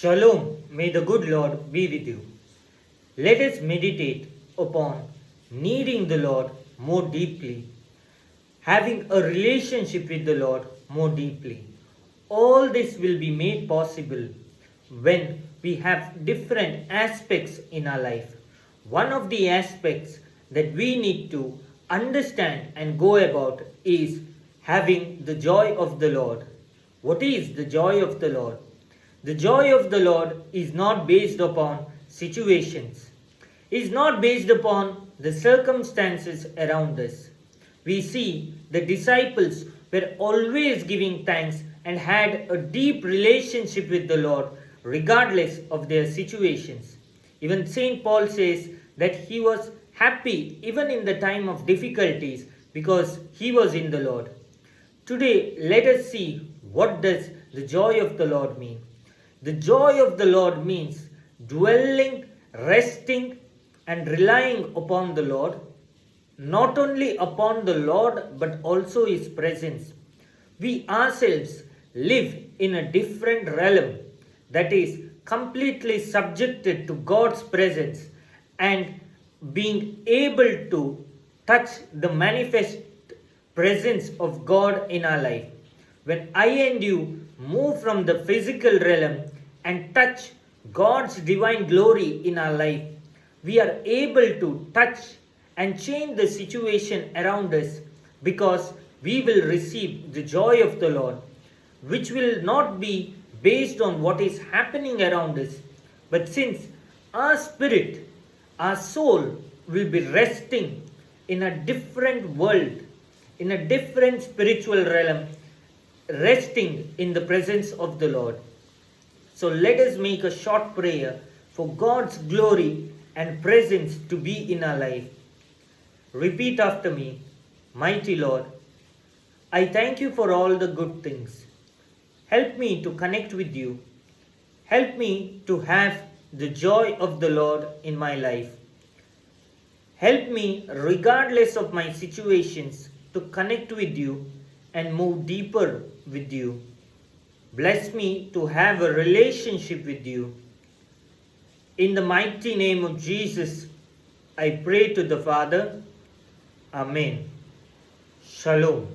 Shalom, may the good Lord be with you. Let us meditate upon needing the Lord more deeply, having a relationship with the Lord more deeply. All this will be made possible when we have different aspects in our life. One of the aspects that we need to understand and go about is having the joy of the Lord. What is the joy of the Lord? The joy of the Lord is not based upon situations, is not based upon the circumstances around us. We see the disciples were always giving thanks and had a deep relationship with the Lord regardless of their situations. Even St. Paul says that he was happy even in the time of difficulties because he was in the Lord. Today, let us see what does the joy of the Lord mean. The joy of the Lord means dwelling, resting, and relying upon the Lord, not only upon the Lord but also His presence. We ourselves live in a different realm that is completely subjected to God's presence and being able to touch the manifest presence of God in our life. When I and you move from the physical realm and touch God's divine glory in our life, we are able to touch and change the situation around us because we will receive the joy of the Lord, which will not be based on what is happening around us, but since our spirit, our soul will be resting in a different world, in a different spiritual realm, resting in the presence of the Lord. So let us make a short prayer for God's glory and presence to be in our life. Repeat after me. Mighty Lord, I thank you for all the good things. Help me to connect with you. Help me to have the joy of the Lord in my life. Help me, regardless of my situations, to connect with you and move deeper with you. Bless me to have a relationship with you. In the mighty name of Jesus, I pray to the Father. Amen. Shalom.